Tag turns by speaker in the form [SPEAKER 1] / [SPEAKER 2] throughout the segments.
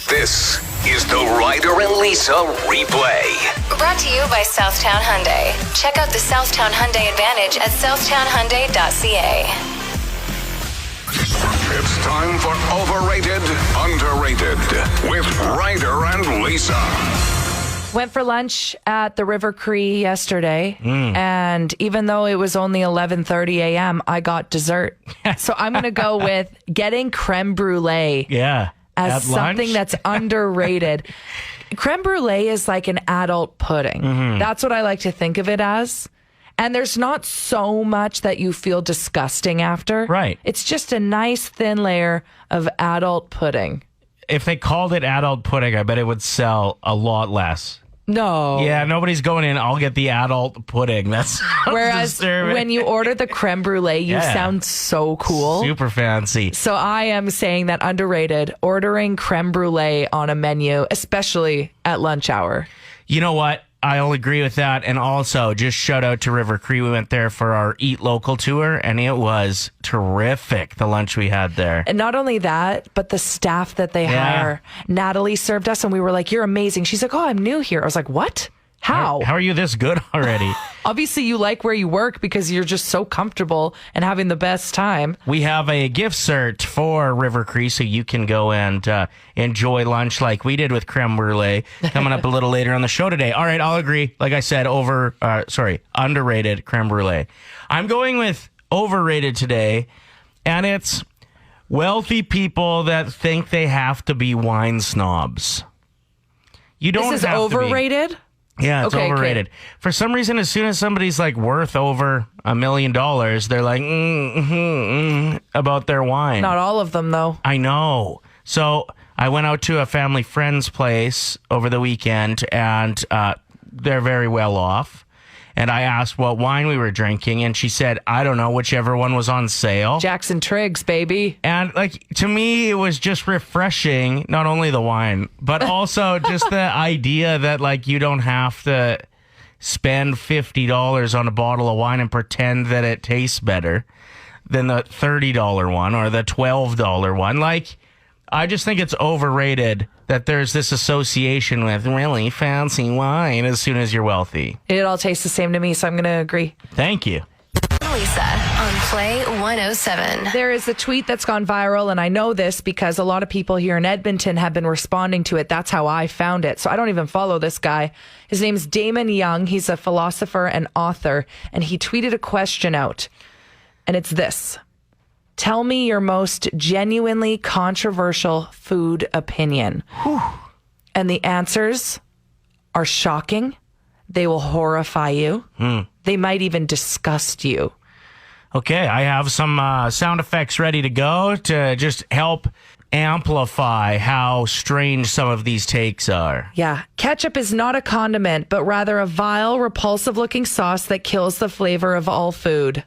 [SPEAKER 1] This is the Ryder and Lisa replay.
[SPEAKER 2] Brought to you by Southtown Hyundai. Check out the Southtown Hyundai Advantage at southtownhyundai.ca.
[SPEAKER 1] It's time for Overrated, Underrated with Ryder and Lisa.
[SPEAKER 3] Went for lunch at the River Cree yesterday, and even though it was only 11:30 a.m., I got dessert. So I'm going to go with getting creme brulee
[SPEAKER 4] Yeah.
[SPEAKER 3] as
[SPEAKER 4] At
[SPEAKER 3] something
[SPEAKER 4] lunch?
[SPEAKER 3] that's underrated. Creme brulee is like an adult pudding. That's what I like to think of it as. And there's not so much that you feel disgusting after.
[SPEAKER 4] Right.
[SPEAKER 3] It's just a nice thin layer of adult pudding.
[SPEAKER 4] If they called it adult pudding, I bet it would sell a lot less.
[SPEAKER 3] No.
[SPEAKER 4] Yeah, nobody's going in, I'll get the adult pudding. That's
[SPEAKER 3] Whereas
[SPEAKER 4] disturbing.
[SPEAKER 3] when you order the creme brulee, you
[SPEAKER 4] Yeah.
[SPEAKER 3] sound so cool.
[SPEAKER 4] Super fancy.
[SPEAKER 3] So I am saying that underrated, ordering creme brulee on a menu, especially at lunch hour.
[SPEAKER 4] You know what? I'll agree with that. And also, just shout out to River Cree. We went there for our Eat Local tour, and it was terrific, the lunch we had there.
[SPEAKER 3] And not only that, but the staff that they
[SPEAKER 4] Yeah.
[SPEAKER 3] hire. Natalie served us, and we were like, "You're amazing." She's like, "Oh, I'm new here." I was like, "What? How?"
[SPEAKER 4] How are you this good already?
[SPEAKER 3] Obviously, you like where you work because you're just so comfortable and having the best time.
[SPEAKER 4] We have a gift cert for River Cree, so you can go and enjoy lunch like we did with creme brulee coming up a little later on the show today. All right, I'll agree. Like I said, underrated creme brulee. I'm going with overrated today, and it's wealthy people that think they have to be wine snobs. You don't
[SPEAKER 3] This is
[SPEAKER 4] have to be.
[SPEAKER 3] overrated.
[SPEAKER 4] Yeah, it's
[SPEAKER 3] Okay,
[SPEAKER 4] overrated. For some reason, as soon as somebody's like worth over $1 million, they're like about their wine.
[SPEAKER 3] Not all of them, though.
[SPEAKER 4] I know. So I went out to a family friend's place over the weekend, and they're very well off. And I asked what wine we were drinking, and she said, I don't know, whichever one was on sale.
[SPEAKER 3] Jackson Triggs, baby.
[SPEAKER 4] And like to me, it was just refreshing, not only the wine, but also just the idea that like you don't have to spend $50 on a bottle of wine and pretend that it tastes better than the $30 one or the $12 one. Like, I just think it's overrated that there's this association with really fancy wine as soon as you're wealthy.
[SPEAKER 3] It all tastes the same to me, so I'm going to agree.
[SPEAKER 4] Thank you.
[SPEAKER 2] Lisa on Play 107.
[SPEAKER 3] There is a tweet that's gone viral, and I know this because a lot of people here in Edmonton have been responding to it. That's how I found it. So I don't even follow this guy. His name's Damon Young. He's a philosopher and author, and he tweeted a question out, and it's this. Tell me your most genuinely controversial food opinion. Whew. And the answers are shocking. They will horrify you. They might even disgust you.
[SPEAKER 4] Okay, I have some sound effects ready to go to just help amplify how strange some of these takes are.
[SPEAKER 3] Yeah. Ketchup is not a condiment, but rather a vile, repulsive-looking sauce that kills the flavor of all food.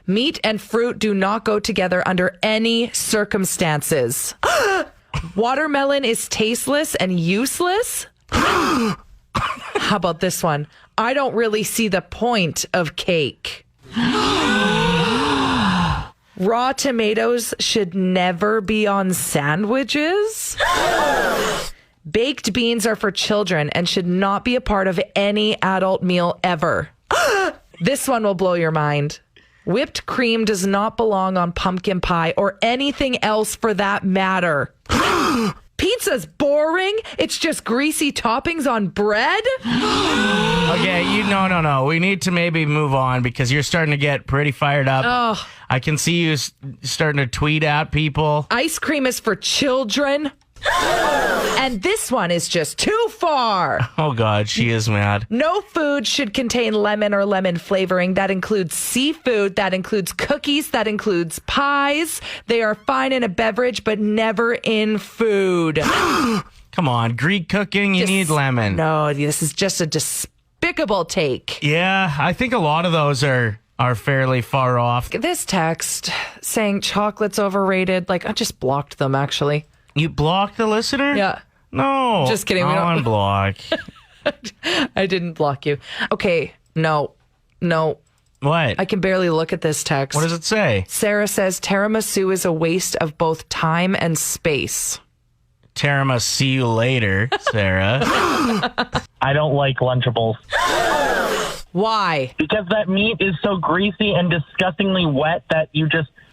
[SPEAKER 3] Meat and fruit do not go together under any circumstances. Watermelon is tasteless and useless? How about this one? I don't really see the point of cake. Raw tomatoes should never be on sandwiches. Baked beans are for children and should not be a part of any adult meal ever. This one will blow your mind. Whipped cream does not belong on pumpkin pie or anything else for that matter. Pizza's boring. It's just greasy toppings on bread.
[SPEAKER 4] Okay, no. We need to maybe move on because you're starting to get pretty fired up.
[SPEAKER 3] Oh.
[SPEAKER 4] I can see you starting to tweet at people.
[SPEAKER 3] Ice cream is for children. And this one is just too far.
[SPEAKER 4] Oh, God, she is mad.
[SPEAKER 3] No food should contain lemon or lemon flavoring. That includes seafood. That includes cookies. That includes pies. They are fine in a beverage, but never in food.
[SPEAKER 4] Come on, Greek cooking, you need lemon.
[SPEAKER 3] No, this is just a despicable take.
[SPEAKER 4] Yeah, I think a lot of those are fairly far off.
[SPEAKER 3] This text saying chocolate's overrated. Like, I just blocked them, actually.
[SPEAKER 4] You blocked the listener?
[SPEAKER 3] Yeah.
[SPEAKER 4] No.
[SPEAKER 3] Just kidding. We don't
[SPEAKER 4] unblock.
[SPEAKER 3] I didn't block you. Okay. No.
[SPEAKER 4] What?
[SPEAKER 3] I can barely look at this text.
[SPEAKER 4] What does it say?
[SPEAKER 3] Sarah says tiramisu is a waste of both time and space.
[SPEAKER 4] Terama, see you later, Sarah.
[SPEAKER 5] I don't like Lunchables.
[SPEAKER 3] Why?
[SPEAKER 5] Because that meat is so greasy and disgustingly wet that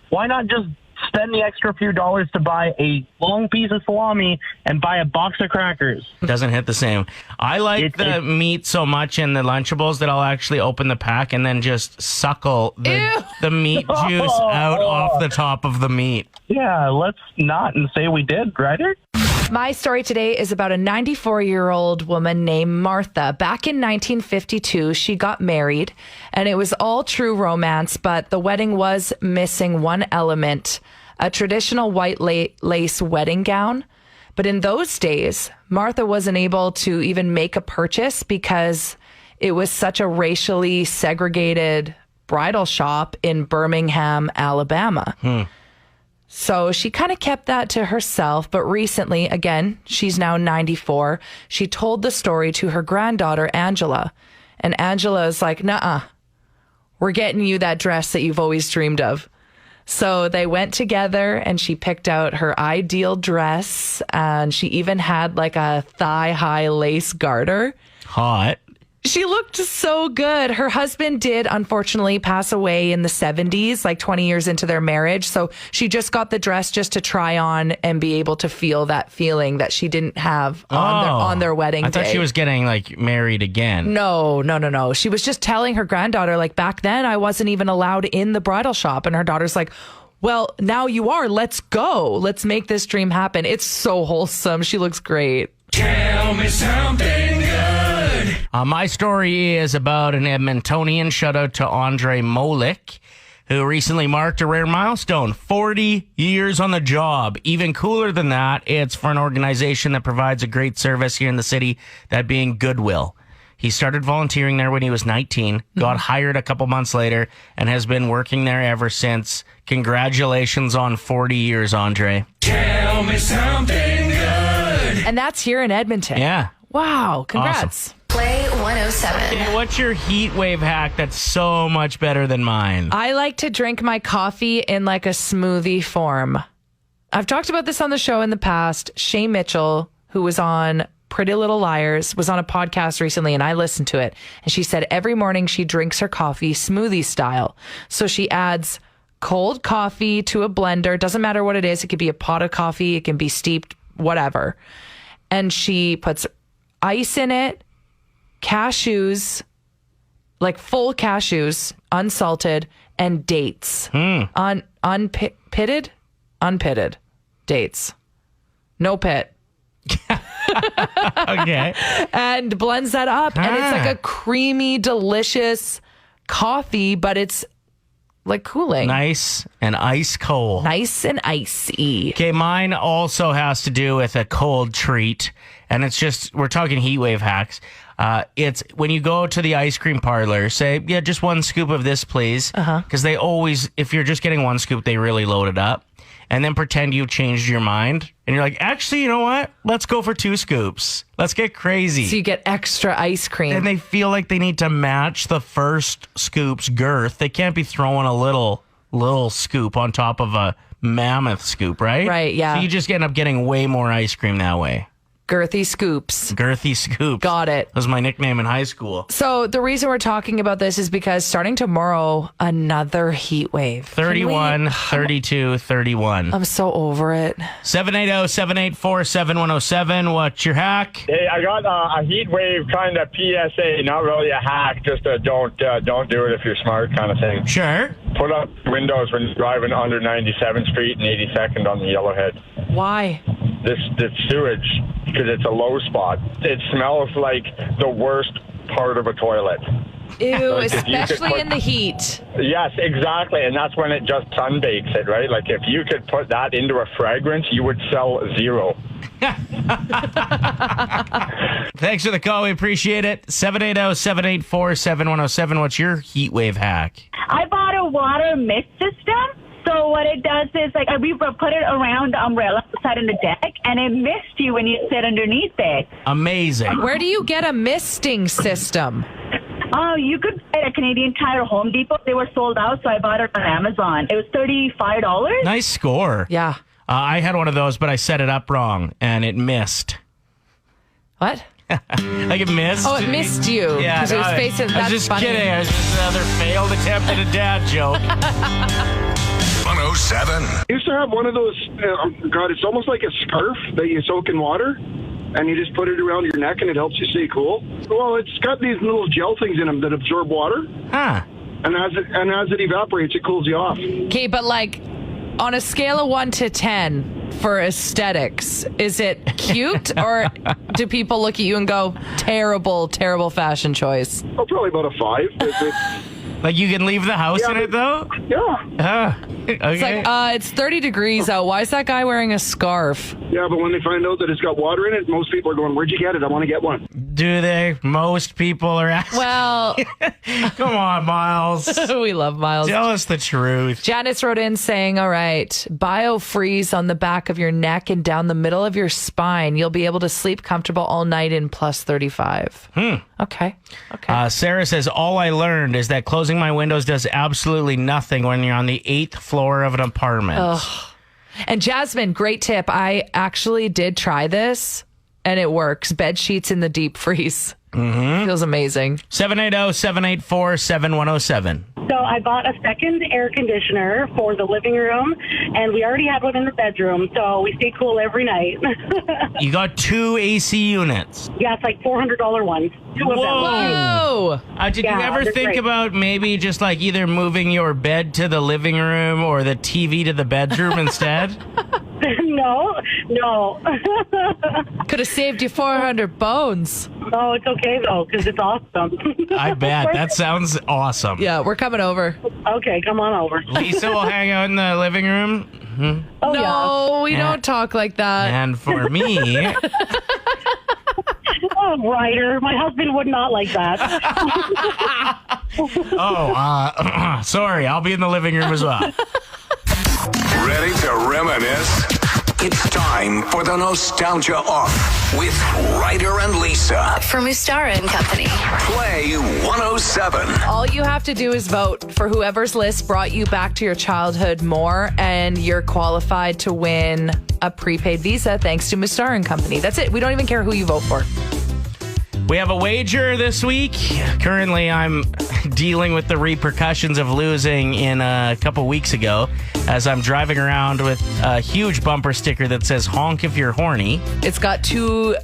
[SPEAKER 5] why not just spend the extra few dollars to buy a long piece of salami and buy a box of crackers?
[SPEAKER 4] Doesn't hit the same. I like the meat so much in the Lunchables that I'll actually open the pack and then just suckle the meat juice out off the top of the meat.
[SPEAKER 5] Yeah, let's not and say we did, Ryder.
[SPEAKER 3] My story today is about a 94-year-old woman named Martha. Back in 1952, she got married, and it was all true romance, but the wedding was missing one element, a traditional white lace wedding gown. But in those days, Martha wasn't able to even make a purchase because it was such a racially segregated bridal shop in Birmingham, Alabama. So she kind of kept that to herself. But recently, again, she's now 94. She told the story to her granddaughter, Angela. And Angela is like, nuh-uh, we're getting you that dress that you've always dreamed of. So they went together and she picked out her ideal dress. And she even had like a thigh-high lace garter.
[SPEAKER 4] Hot.
[SPEAKER 3] She looked so good. Her husband did, unfortunately, pass away in the 70s, like 20 years into their marriage. So she just got the dress just to try on and be able to feel that feeling that she didn't have on their wedding day.
[SPEAKER 4] I thought she was getting like married again.
[SPEAKER 3] No. She was just telling her granddaughter, like, back then I wasn't even allowed in the bridal shop. And her daughter's like, well, now you are. Let's go. Let's make this dream happen. It's so wholesome. She looks great.
[SPEAKER 1] Tell me something good.
[SPEAKER 4] My story is about an Edmontonian. Shout out to Andre Molik, who recently marked a rare milestone, 40 years on the job. Even cooler than that, it's for an organization that provides a great service here in the city, that being Goodwill. He started volunteering there when he was 19, got hired a couple months later, and has been working there ever since. Congratulations on 40 years, Andre.
[SPEAKER 1] Tell me something good.
[SPEAKER 3] And that's here in Edmonton.
[SPEAKER 4] Yeah.
[SPEAKER 3] Wow. Congrats.
[SPEAKER 4] Awesome.
[SPEAKER 2] Play 107.
[SPEAKER 4] Hey, what's your heat wave hack that's so much better than mine?
[SPEAKER 3] I like to drink my coffee in like a smoothie form. I've talked about this on the show in the past. Shay Mitchell, who was on Pretty Little Liars, was on a podcast recently and I listened to it. And she said every morning she drinks her coffee smoothie style. So she adds cold coffee to a blender. Doesn't matter what it is. It could be a pot of coffee. It can be steeped, whatever. And she puts ice in it, cashews, like full cashews, unsalted, and dates. Unpitted dates. No pit.
[SPEAKER 4] Okay.
[SPEAKER 3] And blends that up. And it's like a creamy, delicious coffee, but it's like cooling.
[SPEAKER 4] Nice and ice cold.
[SPEAKER 3] Nice and icy.
[SPEAKER 4] Okay, mine also has to do with a cold treat. And it's just, we're talking heat wave hacks. It's when you go to the ice cream parlor, say, yeah, just one scoop of this, please. Because they always, if you're just getting one scoop, they really load it up. And then pretend you've changed your mind. And you're like, actually, you know what? Let's go for 2 scoops. Let's get crazy.
[SPEAKER 3] So you get extra ice cream.
[SPEAKER 4] And they feel like they need to match the first scoop's girth. They can't be throwing a little scoop on top of a mammoth scoop, right?
[SPEAKER 3] Right, yeah.
[SPEAKER 4] So you just end up getting way more ice cream that way.
[SPEAKER 3] Girthy scoops.
[SPEAKER 4] Girthy scoops.
[SPEAKER 3] Got it.
[SPEAKER 4] That was my nickname in high school.
[SPEAKER 3] So the reason we're talking about this is because starting tomorrow, another heat wave.
[SPEAKER 4] 31, 32, 31.
[SPEAKER 3] I'm so over it.
[SPEAKER 4] 780-784-7107. What's your hack?
[SPEAKER 6] Hey, I got a heat wave kind of PSA, not really a hack, just a don't do it if you're smart kind of thing.
[SPEAKER 4] Sure.
[SPEAKER 6] Put up windows when you're driving under 97th Street and 82nd on the Yellowhead.
[SPEAKER 3] Why?
[SPEAKER 6] This sewage, because it's a low spot. It smells like the worst part of a toilet.
[SPEAKER 3] Ew,
[SPEAKER 6] if you could
[SPEAKER 3] especially
[SPEAKER 6] put-
[SPEAKER 3] in the heat.
[SPEAKER 6] Yes, exactly, and that's when it just sunbakes it, right? Like if you could put that into a fragrance, you would sell 0.
[SPEAKER 4] Thanks for the call. We appreciate it. 780-784-7107. What's your heat wave hack?
[SPEAKER 7] I bought a water mist system. So what it does is, like, we put it around the umbrella outside on the deck, and it mists you when you sit underneath it.
[SPEAKER 4] Amazing.
[SPEAKER 3] Where do you get a misting system?
[SPEAKER 7] Oh, you could buy at a Canadian Tire or Home Depot. They were sold out, so I bought it on Amazon. It was $35.
[SPEAKER 4] Nice score.
[SPEAKER 3] Yeah.
[SPEAKER 4] I had one of those, but I set it up wrong, and it missed.
[SPEAKER 3] What?
[SPEAKER 4] Like it missed.
[SPEAKER 3] Oh, it missed you.
[SPEAKER 4] Yeah,
[SPEAKER 3] Because it was facing.
[SPEAKER 4] I was
[SPEAKER 3] That's
[SPEAKER 4] just
[SPEAKER 3] funny.
[SPEAKER 4] kidding. I was just another failed attempt at a dad joke.
[SPEAKER 1] 107.
[SPEAKER 8] I used to have one of those, God, it's almost like a scarf that you soak in water, and you just put it around your neck, and it helps you stay cool. Well, it's got these little gel things in them that absorb water,
[SPEAKER 4] Huh.
[SPEAKER 8] and as it evaporates, it cools you off.
[SPEAKER 3] Okay, but like on a scale of 1 to 10 for aesthetics, is it cute or do people look at you and go, terrible, terrible fashion choice?
[SPEAKER 8] Oh, probably about a 5.
[SPEAKER 4] Like you can leave the house in it, though?
[SPEAKER 8] Yeah.
[SPEAKER 4] Okay.
[SPEAKER 3] It's like, it's 30 degrees out. Why is that guy wearing a scarf?
[SPEAKER 8] Yeah, but when they find out that it's got water in it, most people are going, "Where'd you get it? I want to get one."
[SPEAKER 4] Do they? Most people are asking.
[SPEAKER 3] Well,
[SPEAKER 4] Come on, Miles.
[SPEAKER 3] we love Miles.
[SPEAKER 4] Tell us the truth.
[SPEAKER 3] Janice wrote in saying, all right, biofreeze on the back of your neck and down the middle of your spine. You'll be able to sleep comfortable all night in plus 35. Okay.
[SPEAKER 4] Sarah says, all I learned is that closing my windows does absolutely nothing when you're on the 8th floor of an apartment.
[SPEAKER 3] And Jasmine, great tip. I actually did try this and it works. Bed sheets in the deep freeze. Feels amazing.
[SPEAKER 4] 780-784-7107.
[SPEAKER 9] So I bought a second air conditioner for the living room, and we already had one in the bedroom, so we stay cool every night.
[SPEAKER 4] You got 2 AC units.
[SPEAKER 9] Yeah, it's like $400 ones. 2 of them.
[SPEAKER 3] Whoa.
[SPEAKER 4] Did you
[SPEAKER 9] Yeah,
[SPEAKER 4] ever
[SPEAKER 9] they're
[SPEAKER 4] think
[SPEAKER 9] great.
[SPEAKER 4] about maybe just like either moving your bed to the living room or the TV to the bedroom instead?
[SPEAKER 9] No.
[SPEAKER 3] Could have saved you 400 bones.
[SPEAKER 9] No, it's okay, though, because it's awesome.
[SPEAKER 4] I bet. That sounds awesome.
[SPEAKER 3] Yeah, we're coming over.
[SPEAKER 9] Okay, come on over.
[SPEAKER 4] Lisa will hang out in the living room.
[SPEAKER 9] Oh,
[SPEAKER 3] No, we
[SPEAKER 4] Yeah.
[SPEAKER 3] don't talk like that.
[SPEAKER 4] And for me,
[SPEAKER 9] yeah. Oh, Ryder, my husband would not like that.
[SPEAKER 4] sorry, I'll be in the living room as well.
[SPEAKER 1] Ready to reminisce? It's time for the Nostalgia Off with Ryder and Lisa.
[SPEAKER 2] For Mustara and Company.
[SPEAKER 1] Play 107.
[SPEAKER 3] All you have to do is vote for whoever's list brought you back to your childhood more, and you're qualified to win a prepaid Visa thanks to Mustara and Company. That's it. We don't even care who you vote for.
[SPEAKER 4] We have a wager this week. Currently, I'm dealing with the repercussions of losing in a couple weeks ago as I'm driving around with a huge bumper sticker that says honk if you're horny.
[SPEAKER 3] It's got 2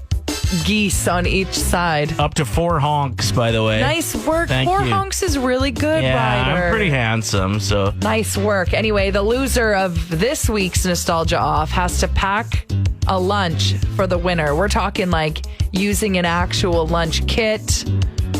[SPEAKER 3] geese on each side.
[SPEAKER 4] Up to 4 honks, by the way.
[SPEAKER 3] Nice work.
[SPEAKER 4] Thank
[SPEAKER 3] 4
[SPEAKER 4] you.
[SPEAKER 3] honks is really good,
[SPEAKER 4] Yeah,
[SPEAKER 3] Ryder.
[SPEAKER 4] I'm pretty handsome, so.
[SPEAKER 3] Nice work. Anyway, the loser of this week's Nostalgia Off has to pack a lunch for the winner. We're talking like using an actual lunch kit.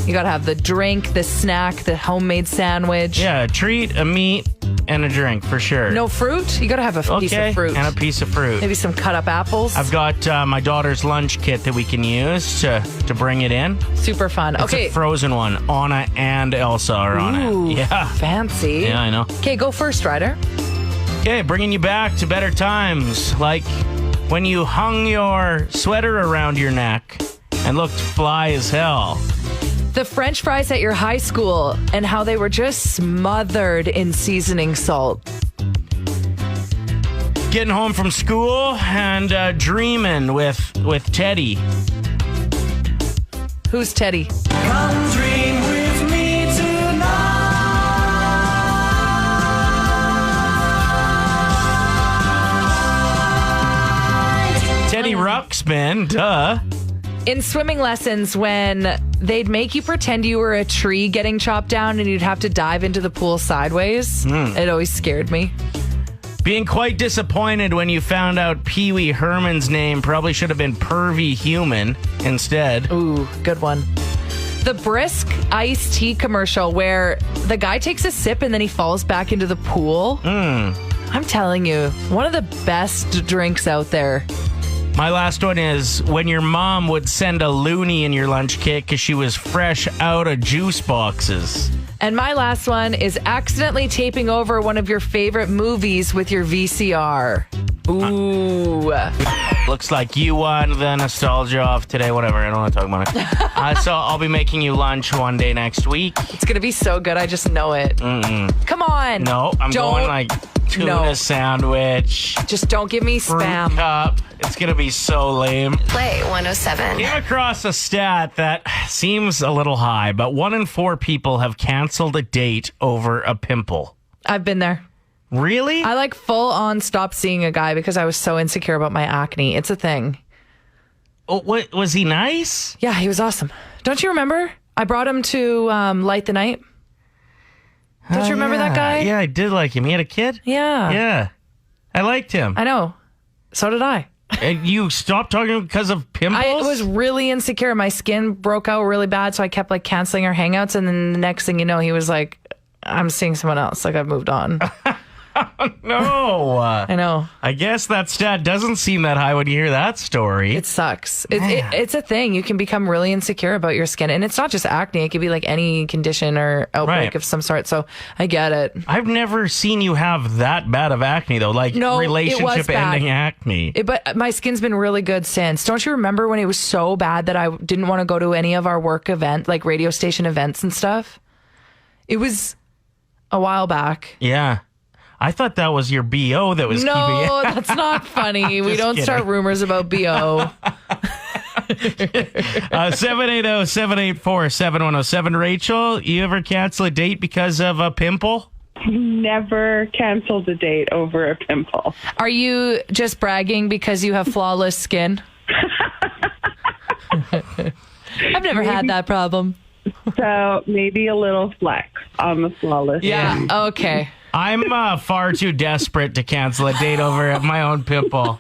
[SPEAKER 3] You got to have the drink, the snack, the homemade sandwich.
[SPEAKER 4] Yeah, a treat, a meat, and a drink for sure.
[SPEAKER 3] No fruit? You got to have a piece of fruit.
[SPEAKER 4] And a piece of fruit.
[SPEAKER 3] Maybe some cut up apples.
[SPEAKER 4] I've got my daughter's lunch kit that we can use to bring it in.
[SPEAKER 3] Super fun.
[SPEAKER 4] It's
[SPEAKER 3] Okay.
[SPEAKER 4] a frozen one. Anna and Elsa are on
[SPEAKER 3] Ooh,
[SPEAKER 4] it. Yeah.
[SPEAKER 3] fancy.
[SPEAKER 4] Yeah, I know.
[SPEAKER 3] Okay, go first, Ryder.
[SPEAKER 4] Okay, bringing you back to better times, like when you hung your sweater around your neck and looked fly as hell.
[SPEAKER 3] The French fries at your high school and how they were just smothered in seasoning salt.
[SPEAKER 4] Getting home from school and dreaming with Teddy.
[SPEAKER 3] Who's Teddy?
[SPEAKER 4] Come dream with me tonight. Teddy Ruxpin, duh.
[SPEAKER 3] In swimming lessons, when they'd make you pretend you were a tree getting chopped down and you'd have to dive into the pool sideways, it always scared me.
[SPEAKER 4] Being quite disappointed when you found out Pee Wee Herman's name probably should have been Pervy Human instead.
[SPEAKER 3] Ooh, good one. The Brisk iced tea commercial where the guy takes a sip and then he falls back into the pool. I'm telling you, one of the best drinks out there.
[SPEAKER 4] My last one is when your mom would send a loony in your lunch kit because she was fresh out of juice boxes.
[SPEAKER 3] And my last one is accidentally taping over one of your favorite movies with your VCR. Ooh.
[SPEAKER 4] Looks like you won the nostalgia off today. Whatever, I don't want to talk about it. So I'll be making you lunch one day next week.
[SPEAKER 3] It's going to be so good. I just know it. Come on.
[SPEAKER 4] No, I'm
[SPEAKER 3] Don't.
[SPEAKER 4] going like tuna sandwich,
[SPEAKER 3] Just don't give me
[SPEAKER 4] fruit
[SPEAKER 3] spam.
[SPEAKER 4] cup. It's going to be so lame.
[SPEAKER 2] Play 107.
[SPEAKER 4] Came across a stat that seems a little high, but 1 in 4 people have canceled a date over a pimple.
[SPEAKER 3] I've been there.
[SPEAKER 4] Really?
[SPEAKER 3] I full on stopped seeing a guy because I was so insecure about my acne. It's a thing.
[SPEAKER 4] Oh, what, was he nice?
[SPEAKER 3] Yeah, he was awesome. Don't you remember? I brought him to Light the Night. Don't you remember that guy?
[SPEAKER 4] Yeah, I did like him. He had a kid?
[SPEAKER 3] Yeah.
[SPEAKER 4] Yeah. I liked him.
[SPEAKER 3] I know. So did I.
[SPEAKER 4] And you stopped talking because of pimples?
[SPEAKER 3] I was really insecure. My skin broke out really bad, so I kept canceling our hangouts. And then the next thing you know, he was like, I'm seeing someone else. I've moved on.
[SPEAKER 4] No.
[SPEAKER 3] I know.
[SPEAKER 4] I guess that stat doesn't seem that high when you hear that story.
[SPEAKER 3] It sucks. It's a thing. You can become really insecure about your skin. And it's not just acne. It could be any condition or outbreak of some sort. So I get it.
[SPEAKER 4] I've never seen you have that bad of acne, though.
[SPEAKER 3] No,
[SPEAKER 4] relationship-ending acne.
[SPEAKER 3] But my skin's been really good since. Don't you remember when it was so bad that I didn't want to go to any of our work events, radio station events and stuff? It was a while back.
[SPEAKER 4] Yeah. I thought that was your BO that was keeping it.
[SPEAKER 3] No, that's not funny. We don't start rumors about BO.
[SPEAKER 4] 780-784-7107. Rachel, you ever cancel a date because of a pimple?
[SPEAKER 10] Never canceled a date over a pimple.
[SPEAKER 3] Are you just bragging because you have flawless skin? I've never had that problem.
[SPEAKER 10] So maybe a little flex on the flawless.
[SPEAKER 3] Yeah, okay.
[SPEAKER 4] I'm far too desperate to cancel a date over my own pimple.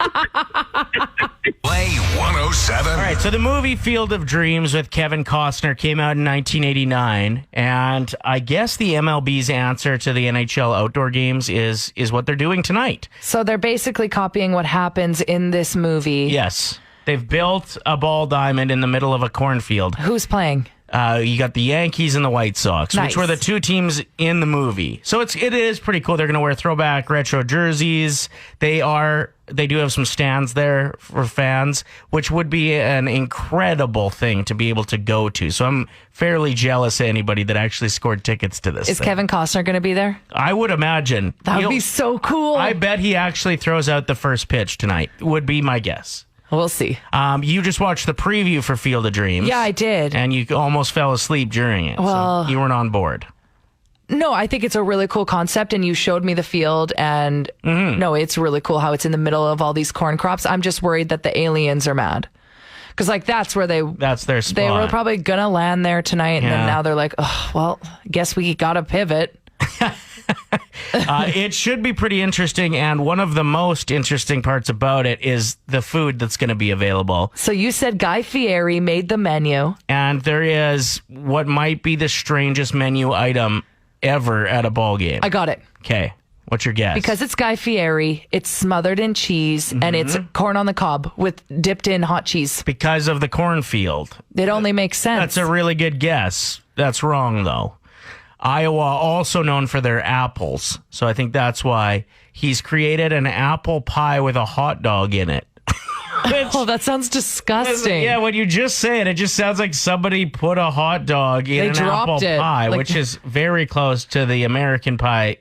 [SPEAKER 1] Play 107.
[SPEAKER 4] All right, so the movie Field of Dreams with Kevin Costner came out in 1989, and I guess the MLB's answer to the NHL outdoor games is what they're doing tonight.
[SPEAKER 3] So they're basically copying what happens in this movie.
[SPEAKER 4] Yes. They've built a ball diamond in the middle of a cornfield.
[SPEAKER 3] Who's playing?
[SPEAKER 4] You got the Yankees and the White Sox,
[SPEAKER 3] Nice.
[SPEAKER 4] which were the two teams in the movie. So it is pretty cool. They're going to wear throwback retro jerseys. They do have some stands there for fans, which would be an incredible thing to be able to go to. So I'm fairly jealous of anybody that actually scored tickets to this.
[SPEAKER 3] Is Kevin Costner going to be there?
[SPEAKER 4] I would imagine.
[SPEAKER 3] That would be so cool.
[SPEAKER 4] I bet he actually throws out the first pitch tonight, would be my guess.
[SPEAKER 3] We'll see.
[SPEAKER 4] You just watched the preview for Field of Dreams.
[SPEAKER 3] Yeah, I did.
[SPEAKER 4] And you almost fell asleep during it.
[SPEAKER 3] Well,
[SPEAKER 4] so you weren't on board.
[SPEAKER 3] No, I think it's a really cool concept, and you showed me the field, and no, it's really cool how it's in the middle of all these corn crops. I'm just worried that the aliens are mad. Because, that's where
[SPEAKER 4] that's their spot.
[SPEAKER 3] They were probably going to land there tonight, and then now they're like, oh, well, guess we got to pivot.
[SPEAKER 4] It should be pretty interesting, and one of the most interesting parts about it is the food that's going to be available.
[SPEAKER 3] So you said Guy Fieri made the menu.
[SPEAKER 4] And there is what might be the strangest menu item ever at a ball game.
[SPEAKER 3] I got it.
[SPEAKER 4] Okay. What's your guess?
[SPEAKER 3] Because it's Guy Fieri, it's smothered in cheese, and it's corn on the cob with dipped in hot cheese.
[SPEAKER 4] Because of the cornfield.
[SPEAKER 3] It only makes sense.
[SPEAKER 4] That's a really good guess. That's wrong, though. Iowa, also known for their apples. So I think that's why he's created an apple pie with a hot dog in it.
[SPEAKER 3] Oh, that sounds disgusting.
[SPEAKER 4] Yeah, when you just say it, it just sounds like somebody put a hot dog in an apple pie, which is very close to the American Pie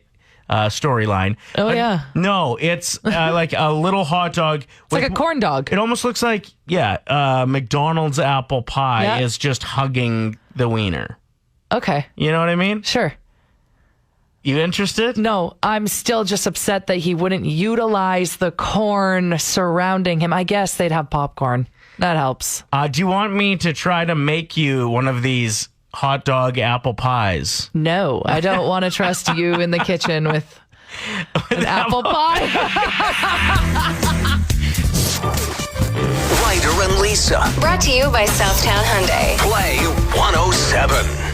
[SPEAKER 4] storyline.
[SPEAKER 3] Oh, yeah.
[SPEAKER 4] No, it's like a little hot dog.
[SPEAKER 3] It's like a corn dog.
[SPEAKER 4] It almost looks like, McDonald's apple pie is just hugging the wiener.
[SPEAKER 3] Okay.
[SPEAKER 4] You know what I mean?
[SPEAKER 3] Sure.
[SPEAKER 4] You interested?
[SPEAKER 3] No, I'm still just upset that he wouldn't utilize the corn surrounding him. I guess they'd have popcorn. That helps.
[SPEAKER 4] Do you want me to try to make you one of these hot dog apple pies?
[SPEAKER 3] No, I don't want to trust you in the kitchen with an apple pie.
[SPEAKER 1] Ryder and Lisa.
[SPEAKER 2] Brought to you by Southtown Hyundai.
[SPEAKER 1] Play 107.